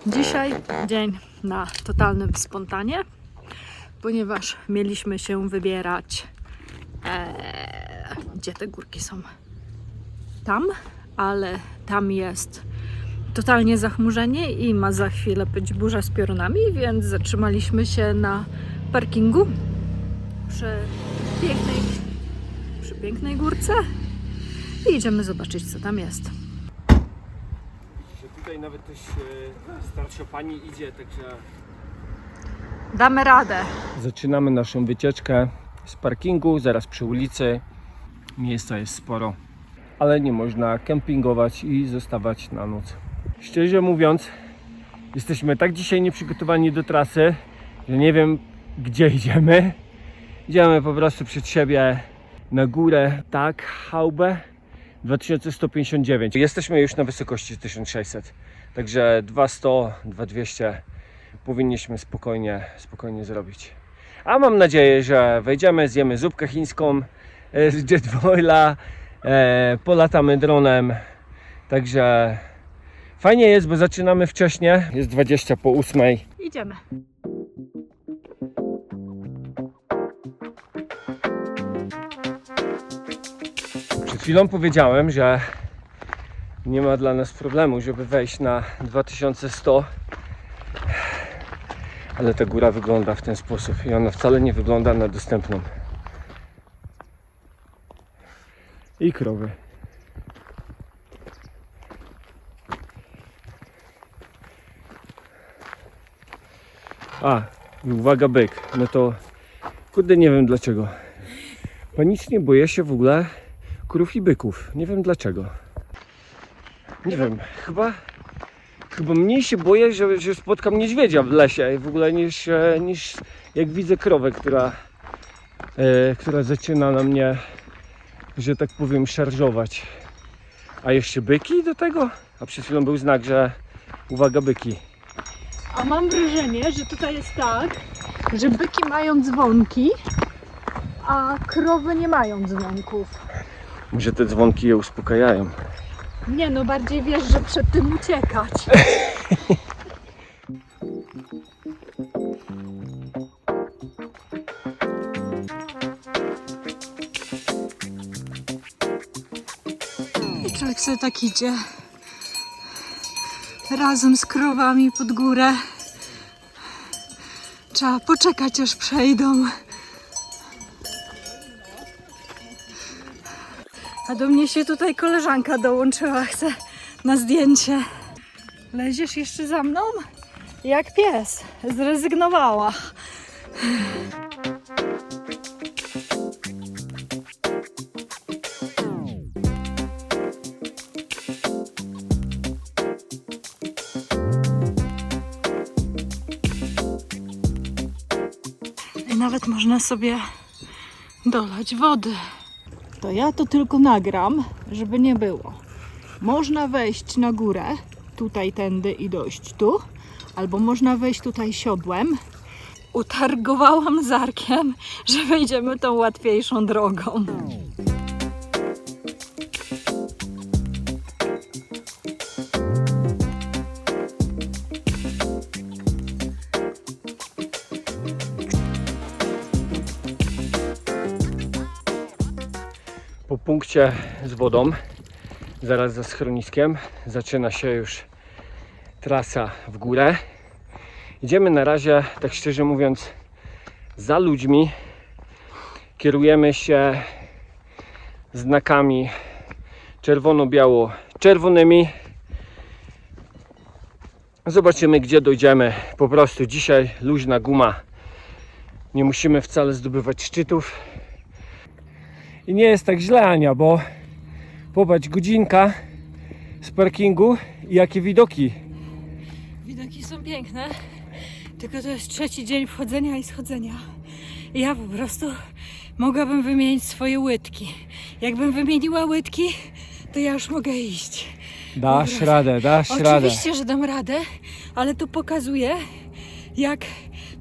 Dzisiaj dzień na totalnym spontanie, ponieważ mieliśmy się wybierać, gdzie te górki są? Tam, ale tam jest totalnie zachmurzenie i ma za chwilę być burza z piorunami, więc zatrzymaliśmy się na parkingu przy pięknej górce i idziemy zobaczyć, co tam jest. Tutaj nawet też starsza pani idzie, także Damy radę. zaczynamy naszą wycieczkę z parkingu, zaraz przy ulicy. Miejsca jest sporo, ale nie można kempingować i zostawać na noc. Szczerze mówiąc, jesteśmy tak dzisiaj nieprzygotowani do trasy, że nie wiem, gdzie idziemy. Idziemy po prostu przed siebie na górę, tak, Haube 2159. Jesteśmy już na wysokości 1600, także 200, 2200 powinniśmy spokojnie zrobić. A mam nadzieję, że wejdziemy, zjemy zupkę chińską z Jetboila, polatamy dronem, także fajnie jest, bo zaczynamy wcześnie, jest 20 po 8. Idziemy. Przed chwilą powiedziałem, że nie ma dla nas problemu, żeby wejść na 2100, ale ta góra wygląda w ten sposób i ona wcale nie wygląda na dostępną. I krowy. A, i uwaga, byk. No to kurde, nie wiem dlaczego. Panicznie boję się w ogóle krów i byków. Nie wiem dlaczego. Nie wiem, chyba mniej się boję, że spotkam niedźwiedzia w lesie w ogóle niż jak widzę krowę, która zaczyna na mnie, że tak powiem, szarżować. A jeszcze byki do tego? A przed chwilą był znak, że uwaga, byki. A mam wrażenie, że tutaj jest tak, że byki mają dzwonki, a krowy nie mają dzwonków. Może te dzwonki je uspokajają. Nie no, bardziej wiesz, że przed tym uciekać. I człowiek sobie tak idzie razem z krowami pod górę. Trzeba poczekać, aż przejdą. A do mnie się tutaj koleżanka dołączyła, chce na zdjęcie. Leziesz jeszcze za mną? Jak pies. Zrezygnowała. I nawet można sobie dolać wody. To ja to tylko nagram, żeby nie było. Można wejść na górę, tutaj tędy i dojść tu, albo można wejść tutaj siodłem. Utargowałam Zarkiem, że wejdziemy tą łatwiejszą drogą. Po punkcie z wodą, zaraz za schroniskiem, zaczyna się już trasa w górę. Idziemy na razie, tak szczerze mówiąc, za ludźmi. Kierujemy się znakami czerwono-biało-czerwonymi. Zobaczymy, gdzie dojdziemy. Po prostu dzisiaj luźna guma. Nie musimy wcale zdobywać szczytów. I nie jest tak źle, Ania, bo popatrz, godzinka z parkingu i jakie widoki. Widoki są piękne, tylko to jest trzeci dzień wchodzenia i schodzenia. I ja po prostu mogłabym wymienić swoje łydki. Jakbym wymieniła łydki, to ja już mogę iść. Dasz radę. Oczywiście, że dam radę, ale tu pokazuję, jak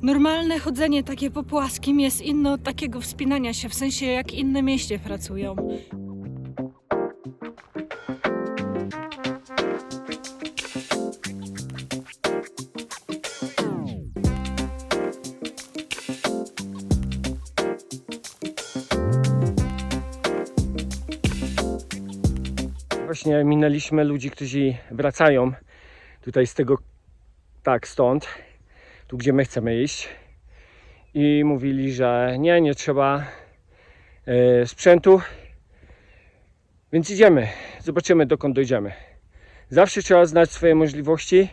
normalne chodzenie takie po płaskim jest inne od takiego wspinania się, w sensie jak inne mięśnie pracują. właśnie minęliśmy ludzi, którzy wracają tutaj z tego, tak stąd, tu gdzie my chcemy iść. I mówili, że nie trzeba sprzętu, więc idziemy, zobaczymy dokąd dojdziemy. Zawsze trzeba znać swoje możliwości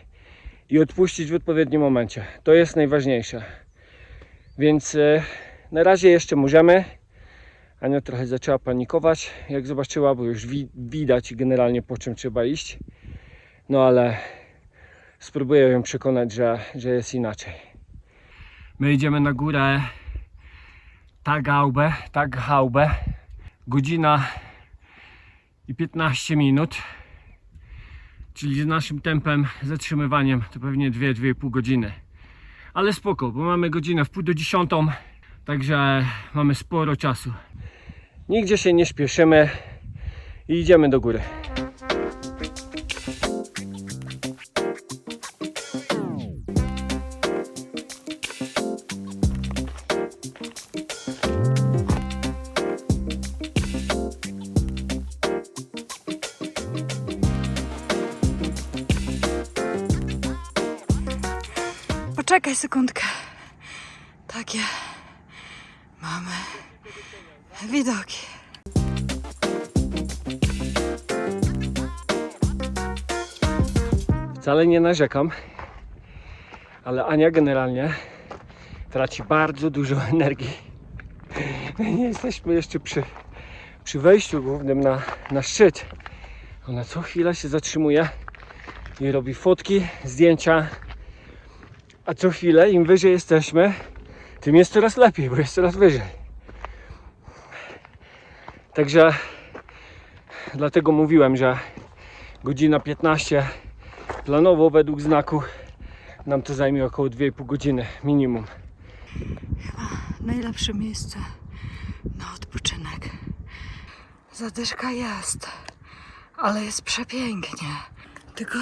i odpuścić w odpowiednim momencie. To jest najważniejsze. Więc na razie jeszcze możemy. Ania trochę zaczęła panikować, jak zobaczyła, bo już widać generalnie po czym trzeba iść. No ale spróbuję ją przekonać, że jest inaczej. My idziemy na górę Taghaube. Godzina i 15 minut. Czyli z naszym tempem, zatrzymywaniem to pewnie 2-2,5 godziny. Ale spoko, bo mamy godzinę w 9:30, także mamy sporo czasu. Nigdzie się nie śpieszymy i idziemy do góry. Poczekaj sekundkę. Takie mamy widoki. Wcale nie narzekam, ale Ania generalnie traci bardzo dużo energii. My nie jesteśmy jeszcze przy wejściu głównym na szczyt. Ona co chwilę się zatrzymuje i robi fotki, zdjęcia. A co chwilę, im wyżej jesteśmy, tym jest coraz lepiej, bo jest coraz wyżej. Także dlatego mówiłem, że godzina 15 planowo według znaku nam to zajmie około 2,5 godziny minimum. Chyba najlepsze miejsce na odpoczynek. Zadyszka jest, ale jest przepięknie. Tylko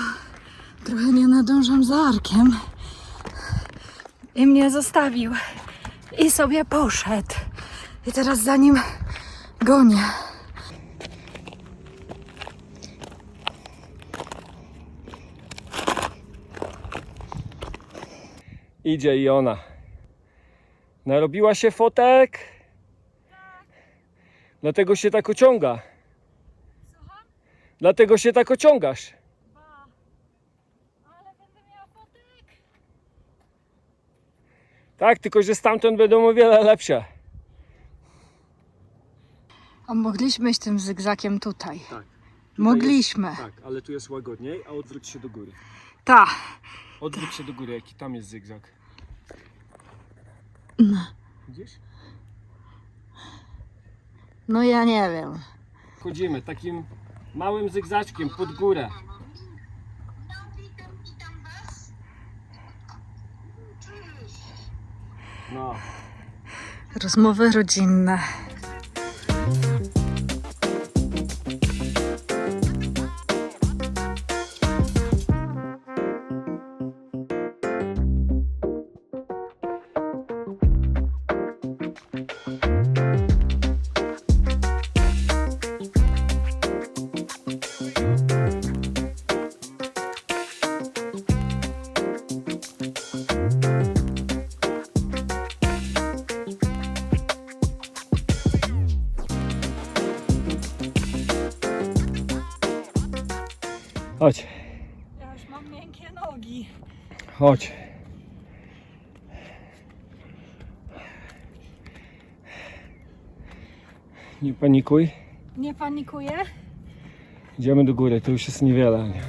trochę nie nadążam za Arkiem. I mnie zostawił. I sobie poszedł. I teraz za nim gonię. Idzie i ona. Narobiła się fotek? Dlatego się tak ociąga. Dlatego się tak ociągasz. Ale będę miała fotek. Tak, tylko że stamtąd będą o wiele lepsze. A mogliśmy iść tym zygzakiem tutaj. Tak. Mogliśmy. Tak, ale tu jest łagodniej, a odwróć się do góry. Ta. Odwróć się do góry, jaki tam jest zygzak. No. Widzisz? No ja nie wiem. Chodzimy takim małym zygzaczkiem pod górę. No. Rozmowy rodzinne. Chodź, Ja już mam miękkie nogi. chodź. Nie panikuj. Nie panikuję? Idziemy do góry, to już jest niewiele, Ania.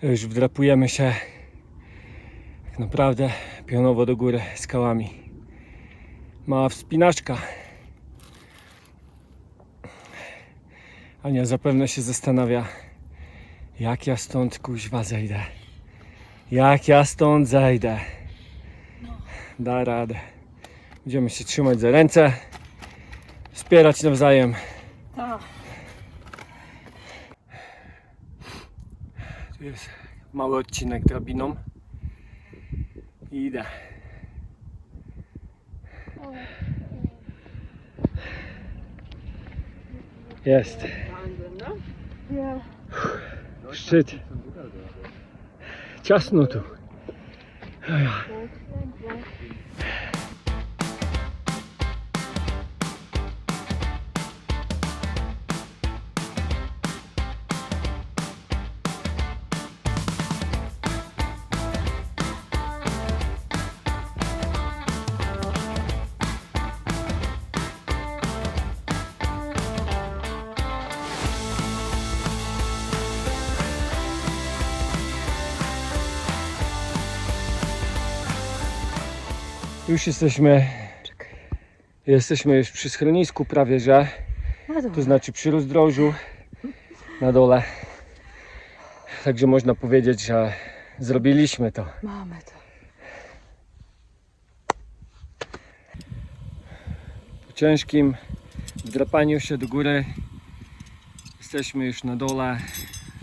Już wdrapujemy się tak naprawdę pionowo do góry skałami. Mała wspinaczka. Ania zapewne się zastanawia, jak ja stąd kuźwa zejdę. Jak ja stąd zejdę. Da radę. Będziemy się trzymać za ręce, wspierać nawzajem. Tak. Tu jest mały odcinek drabiną i idę. Jest. Szczyt. Ciasno tu. Już jesteśmy już przy schronisku prawie, że to znaczy przy rozdrożu na dole. Także można powiedzieć, że zrobiliśmy to. Mamy to. Po ciężkim wdrapaniu się do góry jesteśmy już na dole.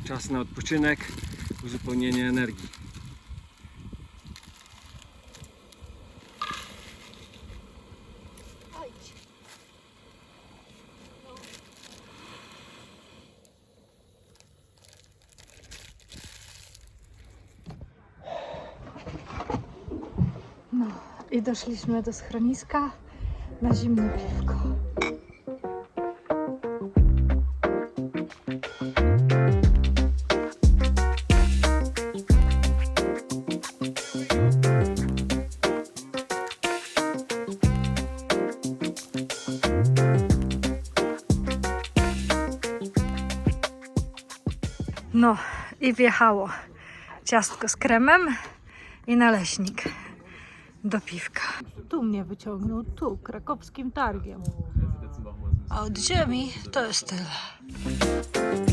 Czas na odpoczynek, uzupełnienie energii. No i doszliśmy do schroniska na zimne piwko. No i wjechało ciastko z kremem i naleśnik do piwka. Tu mnie wyciągnął, tu, krakowskim targiem. A od ziemi to jest tyle.